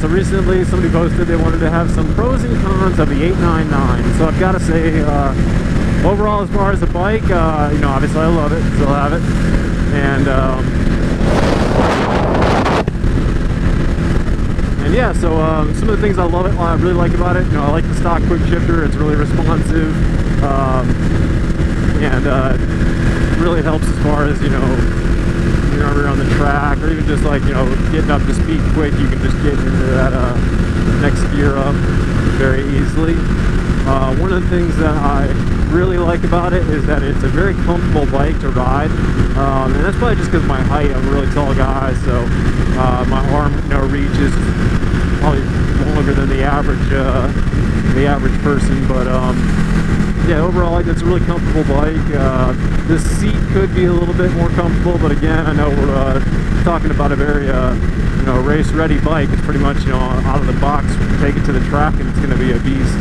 So recently somebody posted they wanted to have some pros and cons of the 899. So I've got to say, overall, as far as the bike, you know, obviously I love it, still have it, and yeah, so some of the things I really like about it, you know, I like the stock quick shifter. It's really responsive, and really helps as far as, you know, you're on the track, or even just like, you know, getting up to speed quick. You can just get into that next gear up very easily. One of the things that I really like about it is that it's a very comfortable bike to ride, and that's probably just because of my height. I'm a really tall guy, so my arm, you know, reach is probably longer than the average person. But yeah, overall, it's a really comfortable bike. This seat could be a little bit more comfortable, but again, I know we're talking about a very you know, race-ready bike. It's pretty much, you know, out of the box, take it to the track, and it's going to be a beast.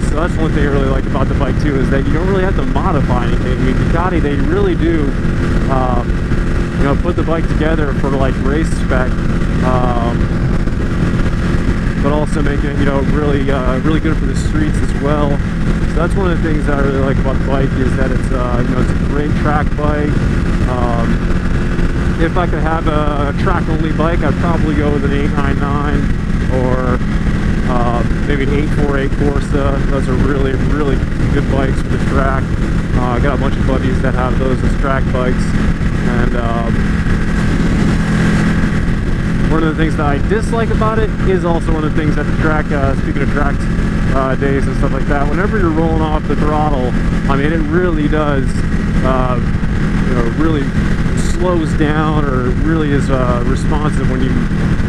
So that's one thing I really like about the bike too, is that you don't really have to modify anything. I mean, Ducati, they really do, you know, put the bike together for like race spec, but also making it, you know, really good for the streets as well. So that's one of the things that I really like about the bike, is that it's, you know, it's a great track bike. If I could have a track-only bike, I'd probably go with an 899 or maybe an 848 Corsa. Those are really good bikes for the track. I got a bunch of buddies that have those as track bikes, and one of the things that I dislike about it is also one of the things at the track, speaking of track days and stuff like that, whenever you're rolling off the throttle, I mean, it really does, you know, really slows down, or really is responsive when you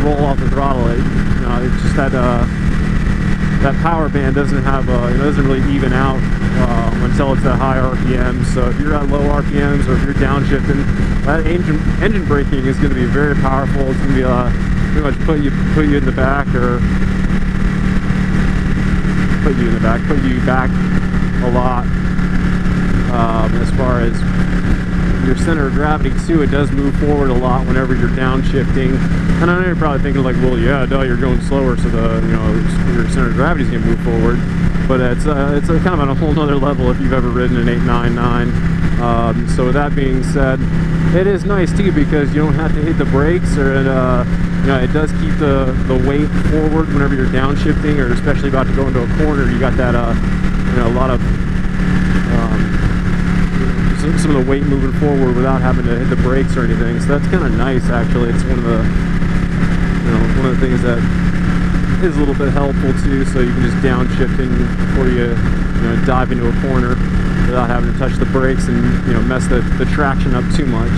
roll off the throttle. You know, it's just that that power band doesn't have, it doesn't really even out until it's at high RPM. So if you're at low RPMs, or if you're downshifting, that engine braking is going to be very powerful. It's going to be pretty much put you in the back, or put you back a lot. As far as your center of gravity too, it does move forward a lot whenever you're downshifting. And I know you're probably thinking like, well, yeah, duh, you're going slower, so the, you know, your center of gravity is going to move forward. But it's a kind of on a whole nother level if you've ever ridden an 899. So with that being said, it is nice too, because you don't have to hit the brakes, or you know, it does keep the weight forward whenever you're downshifting, or especially about to go into a corner. You got that you know, a lot of some of the weight moving forward without having to hit the brakes or anything. So that's kind of nice, actually. It's one of the, you know, one of the things that is a little bit helpful too. So you can just downshift in before you know, dive into a corner without having to touch the brakes and, you know, mess the traction up too much.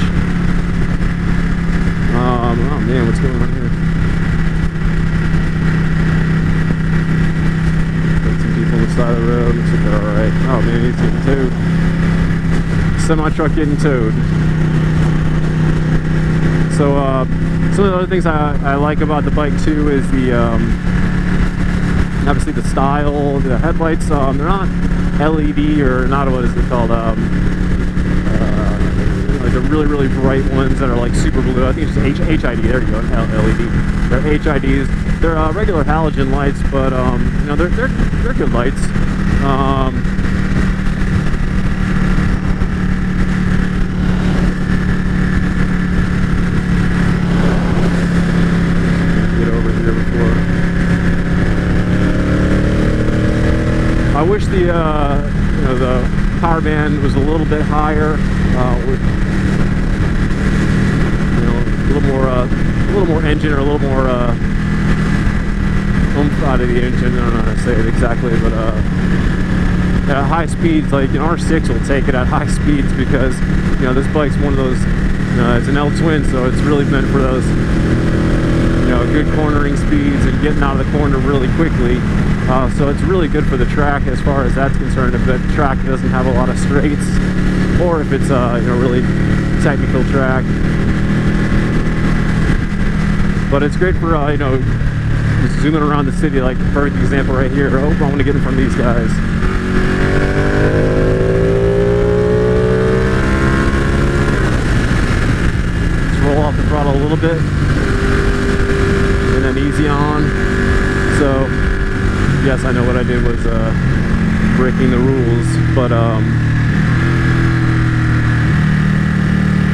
Oh man, what's going on here? Got some people on the side of the road. Looks like they're all right. Oh man, he's getting towed. Semi-truck getting towed. So some of the other things I like about the bike too is the obviously the style. The headlights, they're not LED, or not, what is it called, like the really bright ones that are like super blue. I think it's just HID. There you go, LED. They're HIDs. They're regular halogen lights, but you know, they're good lights. I wish the you know, the power band was a little bit higher, with, you know, a little more engine, or a little more oomph out of the engine. I don't know how to say it exactly, but at high speeds, like an R6 will take it at high speeds, because, you know, this bike's one of those, you know, it's an L twin, so it's really meant for those, you know, good cornering speeds and getting out of the corner really quickly. So it's really good for the track as far as that's concerned. If the track doesn't have a lot of straights, or if it's you know, really technical track. But it's great for you know, just zooming around the city. Like perfect example right here. Oh, I want to get in front of these guys. Let's roll off the throttle a little bit, and then going easy on. So yes, I know what I did was breaking the rules, but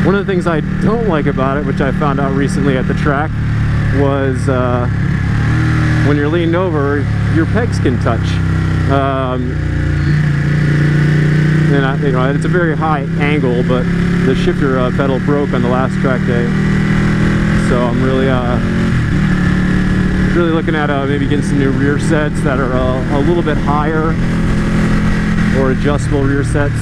one of the things I don't like about it, which I found out recently at the track, was when you're leaning over, your pegs can touch. And you know, it's a very high angle, but the shifter pedal broke on the last track day, so I'm really looking at maybe getting some new rear sets that are a little bit higher, or adjustable rear sets.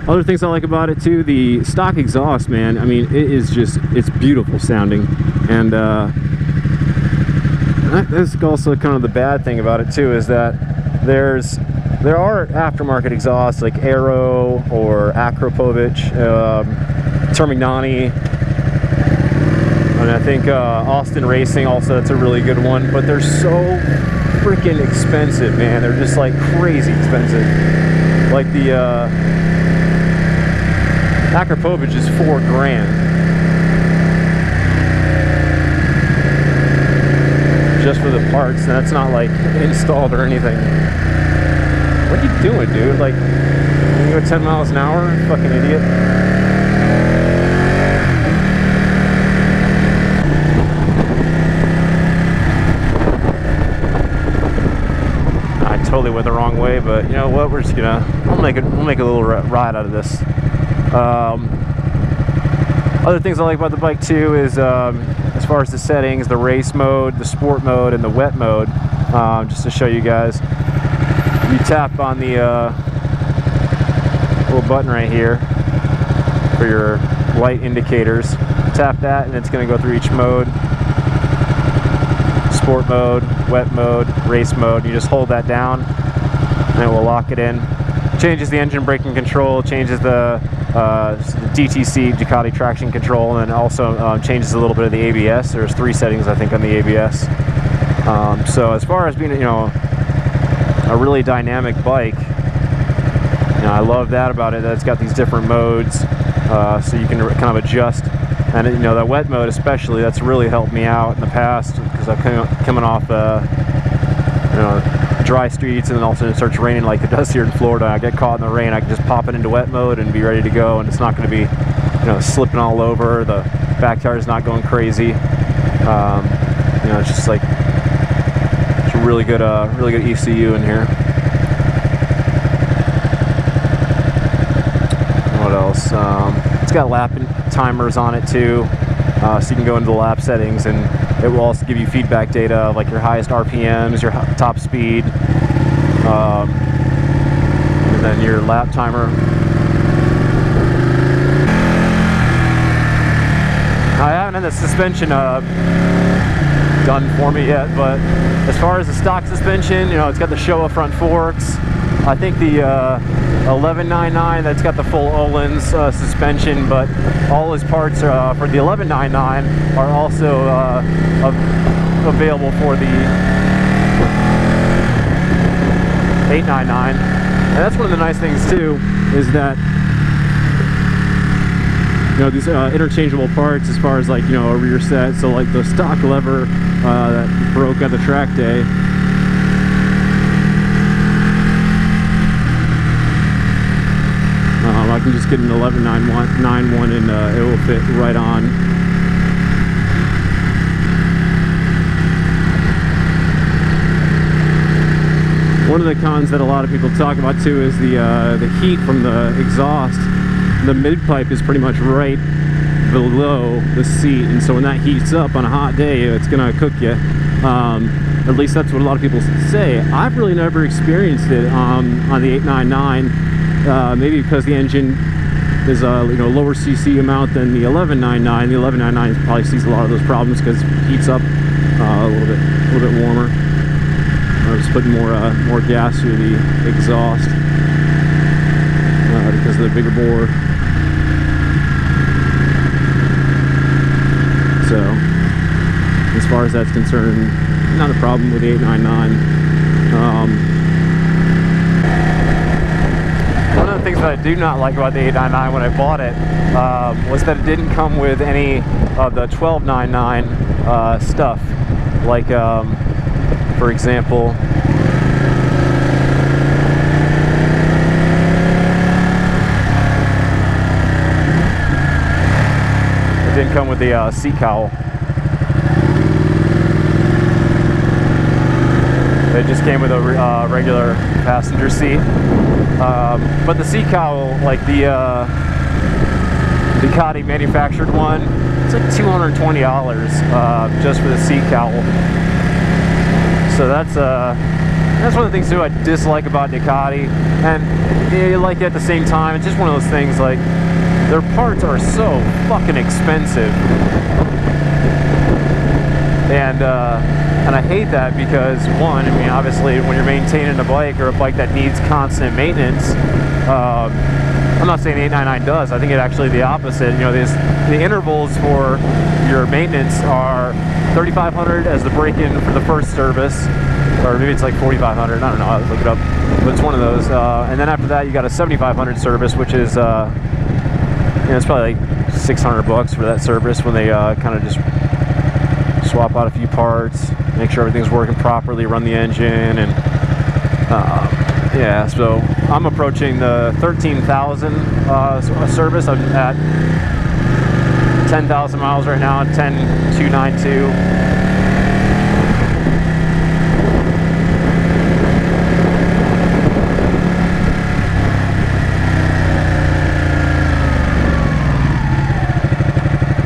Other things I like about it too, the stock exhaust, man. I mean, it is just, it's beautiful sounding. And that's also kind of the bad thing about it too, is that there are aftermarket exhausts like Aero or Akrapovic, Termignani, and I think Austin Racing also, that's a really good one. But they're so freaking expensive, man. They're just like crazy expensive. Like the Akrapovic is $4 grand. Just for the parts, and that's not like installed or anything. What are you doing, dude? Like, you go 10 miles an hour? Fucking idiot. I totally went the wrong way, but you know what? We're just gonna, we'll make a little ride out of this. Other things I like about the bike too is as far as the settings, the race mode, the sport mode, and the wet mode. Just to show you guys, you tap on the little button right here for your light indicators. Tap that and it's going to go through each mode. Sport mode, wet mode, race mode. You just hold that down and it will lock it in. Changes the engine braking control, changes the DTC, Ducati traction control, and then also changes a little bit of the ABS. There's 3 settings, I think, on the ABS. So as far as being, you know, a really dynamic bike, you know, I love that about it, that it's got these different modes, so you can kind of adjust. And you know, that wet mode especially, that's really helped me out in the past, because I'm coming off you know, dry streets, and then also it starts raining like it does here in Florida. I get caught in the rain, I can just pop it into wet mode and be ready to go, and it's not going to be, you know, slipping all over. The back tire is not going crazy. You know, it's just like, it's a really good ECU in here. What else? It's got lap timers on it too, so you can go into the lap settings, and it will also give you feedback data of like your highest RPMs, your top speed, and then your lap timer. I haven't had the suspension done for me yet, but as far as the stock suspension, you know, it's got the Showa front forks. I think the 1199, that's got the full Öhlins suspension, but all his parts for the 1199 are also available for the 899. And that's one of the nice things too, is that, you know, these interchangeable parts as far as like, you know, a rear set. So like the stock lever that broke at the track day, I can just get an 1191 and it will fit right on. One of the cons that a lot of people talk about too is the heat from the exhaust. The mid pipe is pretty much right below the seat, and so when that heats up on a hot day, it's gonna cook you. At least that's what a lot of people say. I've really never experienced it on the 899. Maybe because the engine is a you know, lower cc amount than the 1199. The 1199 probably sees a lot of those problems because it heats up a little bit warmer. I'm just putting more gas through the exhaust because of the bigger bore. as that's concerned, not a problem with the 899. One of the things that I do not like about the 899 when I bought it was that it didn't come with any of the 1299 stuff. Like, for example, it didn't come with the seat cowl. It just came with a regular passenger seat. But the seat cowl, like the Ducati manufactured one, it's like $220 just for the seat cowl. So that's one of the things too I dislike about Ducati, and you like it at the same time. It's just one of those things, like, their parts are so fucking expensive, and I hate that because, one, I mean, obviously when you're maintaining a bike or a bike that needs constant maintenance, I'm not saying 899 does. I think it actually the opposite. You know, the intervals for your maintenance are 3,500 as the break-in for the first service, or maybe it's like 4,500. I don't know. I'll look it up, but it's one of those. And then after that, you got a 7,500 service, which is you know, it's probably like $600 for that service when they kind of just swap out a few parts, make sure everything's working properly, run the engine, and yeah. So I'm approaching the 13,000 service. I'm at 10,000 miles right now, 10,292.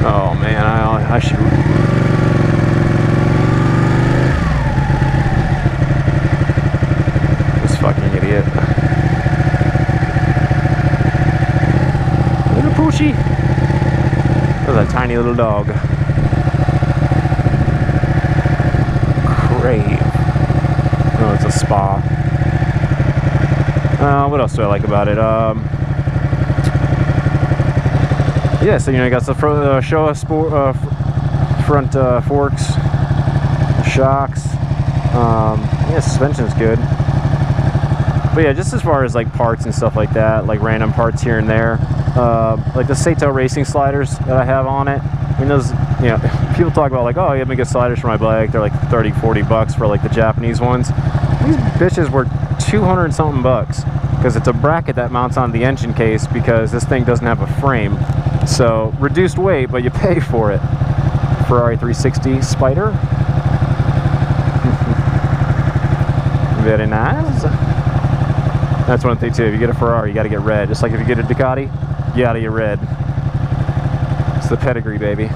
Oh man, I should. This fucking idiot. Little Poochie. There's a tiny little dog. Crave. Oh, it's a spa. What else do I like about it? Yeah, so you know, you got the Showa sport, front forks, shocks. Yeah, suspension's good. But yeah, just as far as like parts and stuff like that, like random parts here and there, like the Saito racing sliders that I have on it. I mean, those, you know, people talk about like, oh, you have me get sliders for my bike. They're like $30-40 for like the Japanese ones. These bitches were 200 something bucks because it's a bracket that mounts on the engine case because this thing doesn't have a frame. So reduced weight, but you pay for it. Ferrari 360 Spider. Very nice. That's one thing too. If you get a Ferrari, you got to get red. Just like if you get a Ducati, you got to get red. It's the pedigree, baby.